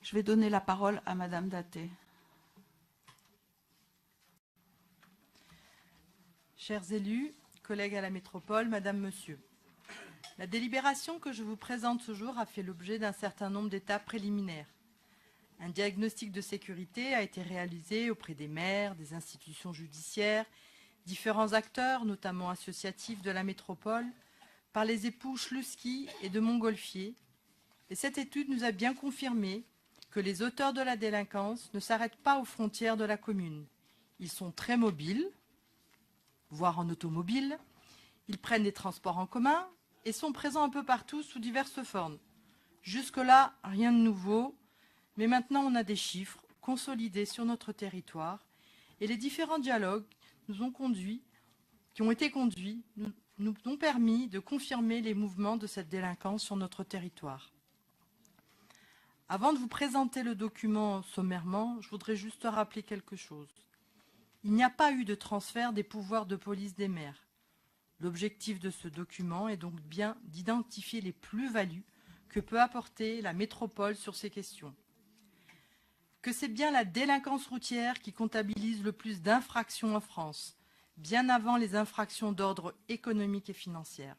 Je vais donner la parole à Madame Daté. Chers élus, collègues à la métropole, Madame, Monsieur, la délibération que je vous présente ce jour a fait l'objet d'un certain nombre d'étapes préliminaires. Un diagnostic de sécurité a été réalisé auprès des maires, des institutions judiciaires, différents acteurs, notamment associatifs de la métropole, par les époux Schlusky et de Montgolfier. Et cette étude nous a bien confirmé que les auteurs de la délinquance ne s'arrêtent pas aux frontières de la commune. Ils sont très mobiles, voire en automobile. Ils prennent des transports en commun et sont présents un peu partout sous diverses formes. Jusque-là, rien de nouveau, mais maintenant on a des chiffres consolidés sur notre territoire et les différents dialogues qui ont été conduits nous ont permis de confirmer les mouvements de cette délinquance sur notre territoire. Avant de vous présenter le document sommairement, je voudrais juste rappeler quelque chose. Il n'y a pas eu de transfert des pouvoirs de police des maires. L'objectif de ce document est donc bien d'identifier les plus-values que peut apporter la métropole sur ces questions. Que c'est bien la délinquance routière qui comptabilise le plus d'infractions en France, bien avant les infractions d'ordre économique et financier.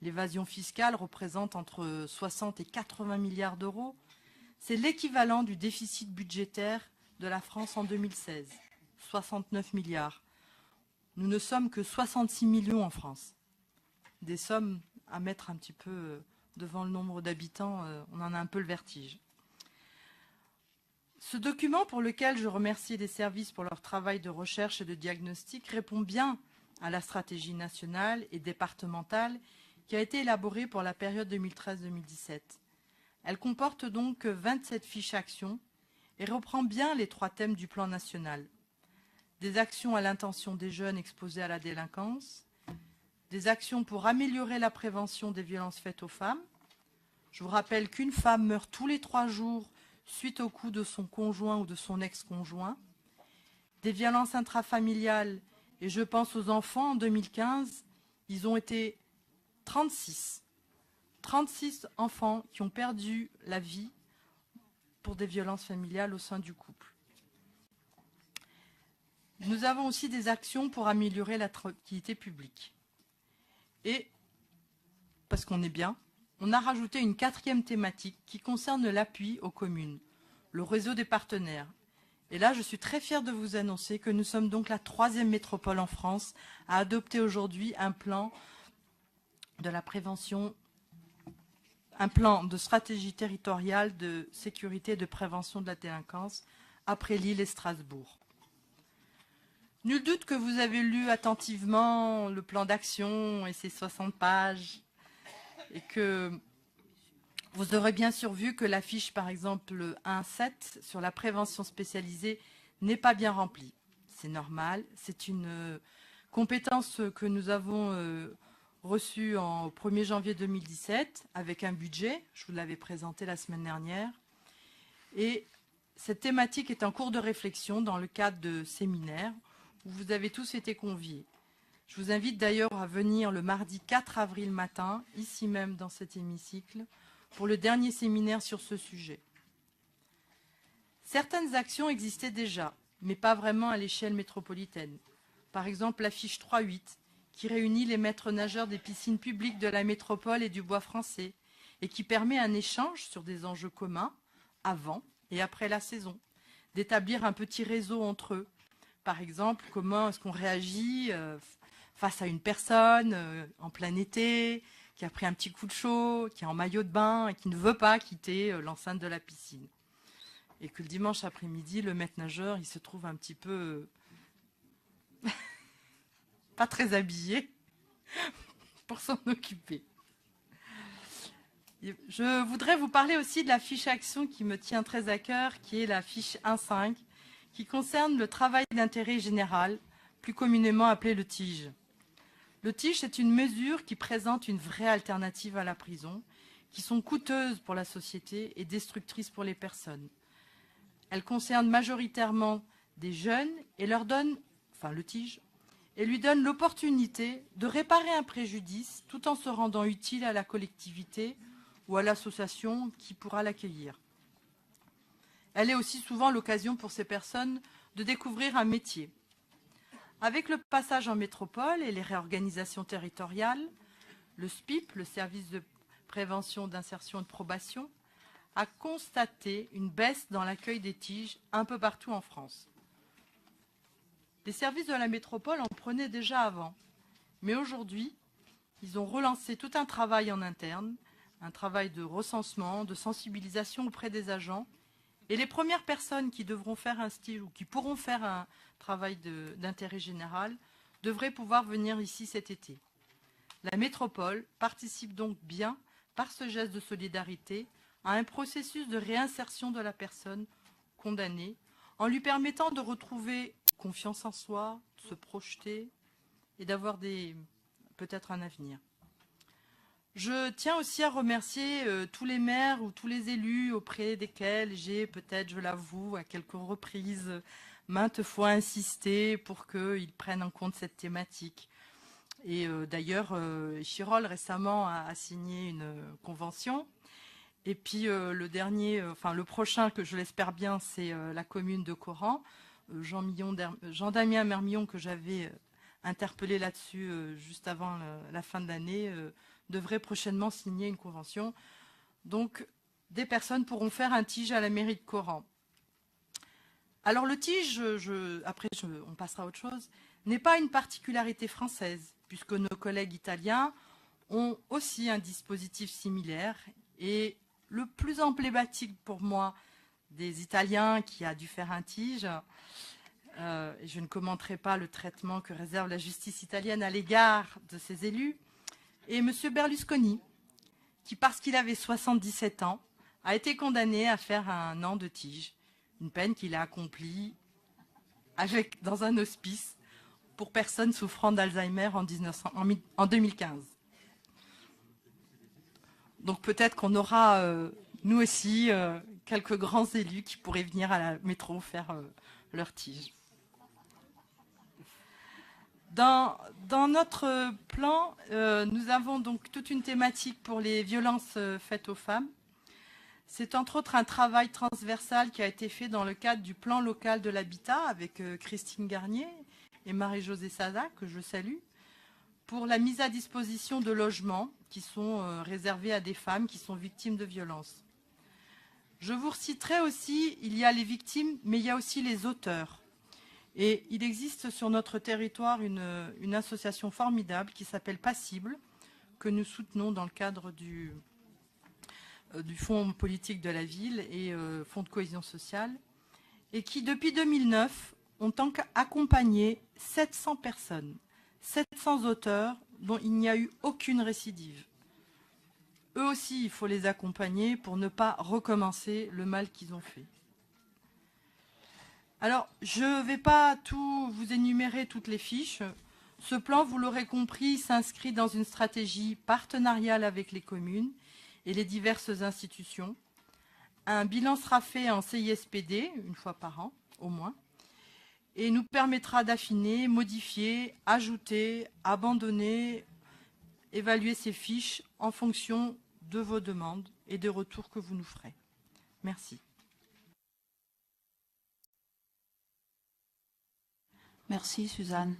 L'évasion fiscale représente entre 60 et 80 milliards d'euros. C'est l'équivalent du déficit budgétaire de la France en 2016, 69 milliards. Nous ne sommes que 66 millions en France. Des sommes à mettre un petit peu devant le nombre d'habitants, on en a un peu le vertige. Ce document, pour lequel je remercie les services pour leur travail de recherche et de diagnostic, répond bien à la stratégie nationale et départementale qui a été élaborée pour la période 2013-2017. Elle comporte donc 27 fiches actions et reprend bien les 3 thèmes du plan national. Des actions à l'intention des jeunes exposés à la délinquance, des actions pour améliorer la prévention des violences faites aux femmes. Je vous rappelle qu'une femme meurt tous les 3 jours suite au coup de son conjoint ou de son ex-conjoint. Des violences intrafamiliales, et je pense aux enfants en 2015, ils ont été 36 enfants qui ont perdu la vie pour des violences familiales au sein du couple. Nous avons aussi des actions pour améliorer la tranquillité publique. Et, parce qu'on est bien, on a rajouté une 4e thématique qui concerne l'appui aux communes, le réseau des partenaires. Et là, je suis très fière de vous annoncer que nous sommes donc la 3e métropole en France à adopter aujourd'hui un plan de la prévention, un plan de stratégie territoriale de sécurité et de prévention de la délinquance après Lille et Strasbourg. Nul doute que vous avez lu attentivement le plan d'action et ses 60 pages et que vous aurez bien sûr vu que la fiche, par exemple 1.7 sur la prévention spécialisée n'est pas bien remplie. C'est normal, c'est une compétence que nous avons reçue au 1er janvier 2017 avec un budget, je vous l'avais présenté la semaine dernière. Et cette thématique est en cours de réflexion dans le cadre de séminaires où vous avez tous été conviés. Je vous invite d'ailleurs à venir le mardi 4 avril matin, ici même dans cet hémicycle, pour le dernier séminaire sur ce sujet. Certaines actions existaient déjà, mais pas vraiment à l'échelle métropolitaine. Par exemple, la fiche 3.8, qui réunit les maîtres nageurs des piscines publiques de la métropole et du bois français, et qui permet un échange sur des enjeux communs avant et après la saison, d'établir un petit réseau entre eux. Par exemple, comment est-ce qu'on réagit face à une personne en plein été, qui a pris un petit coup de chaud, qui est en maillot de bain et qui ne veut pas quitter l'enceinte de la piscine. Et que le dimanche après-midi, le maître nageur, il se trouve un petit peu pas très habillé pour s'en occuper. Je voudrais vous parler aussi de la fiche action qui me tient très à cœur, qui est la fiche 1.5, qui concerne le travail d'intérêt général, plus communément appelé le TIG. Le TIG, c'est une mesure qui présente une vraie alternative à la prison, qui sont coûteuses pour la société et destructrices pour les personnes. Elle concerne majoritairement des jeunes et leur donne, le TIG, et lui donne l'opportunité de réparer un préjudice tout en se rendant utile à la collectivité ou à l'association qui pourra l'accueillir. Elle est aussi souvent l'occasion pour ces personnes de découvrir un métier. Avec le passage en métropole et les réorganisations territoriales, le SPIP, le service de prévention, d'insertion et de probation, a constaté une baisse dans l'accueil des TIG un peu partout en France. Les services de la métropole en prenaient déjà avant, mais aujourd'hui, ils ont relancé tout un travail en interne, un travail de recensement, de sensibilisation auprès des agents, et les premières personnes qui devront faire un stage ou qui pourront faire un travail d'intérêt général devraient pouvoir venir ici cet été. La métropole participe donc bien, par ce geste de solidarité, à un processus de réinsertion de la personne condamnée, en lui permettant de retrouver confiance en soi, de se projeter et d'avoir peut-être un avenir. Je tiens aussi à remercier tous les maires ou tous les élus auprès desquels j'ai peut-être, je l'avoue, à quelques reprises, maintes fois insisté pour qu'ils prennent en compte cette thématique. Et d'ailleurs, Chirol récemment a signé une convention. Et puis le prochain, que je l'espère bien, c'est la commune de Coran. Jean-Damien Mermillon, que j'avais interpellé là-dessus juste avant la fin de l'année, devrait prochainement signer une convention. Donc, des personnes pourront faire un tige à la mairie de Coran. Alors, le tige, on passera à autre chose, n'est pas une particularité française, puisque nos collègues italiens ont aussi un dispositif similaire. Et le plus emblématique pour moi des Italiens qui a dû faire un tige, je ne commenterai pas le traitement que réserve la justice italienne à l'égard de ses élus, et M. Berlusconi, qui, parce qu'il avait 77 ans, a été condamné à faire 1 an de tige, une peine qu'il a accomplie dans un hospice pour personnes souffrant d'Alzheimer en 2015. Donc peut-être qu'on aura, nous aussi, quelques grands élus qui pourraient venir à la métro faire leur tige. Dans notre plan, nous avons donc toute une thématique pour les violences faites aux femmes. C'est entre autres un travail transversal qui a été fait dans le cadre du plan local de l'habitat avec Christine Garnier et Marie-Josée Sada, que je salue, pour la mise à disposition de logements qui sont réservés à des femmes qui sont victimes de violences. Je vous reciterai aussi, il y a les victimes, mais il y a aussi les auteurs. Et il existe sur notre territoire une association formidable qui s'appelle Passible, que nous soutenons dans le cadre du Fonds politique de la ville et Fonds de cohésion sociale, et qui, depuis 2009, ont accompagné 700 personnes, 700 auteurs dont il n'y a eu aucune récidive. Eux aussi, il faut les accompagner pour ne pas recommencer le mal qu'ils ont fait. Alors, je ne vais pas vous énumérer toutes les fiches. Ce plan, vous l'aurez compris, s'inscrit dans une stratégie partenariale avec les communes et les diverses institutions. Un bilan sera fait en CISPD, 1 fois par an, au moins, et nous permettra d'affiner, modifier, ajouter, abandonner, évaluer ces fiches en fonction de vos demandes et des retours que vous nous ferez. Merci. Merci Suzanne.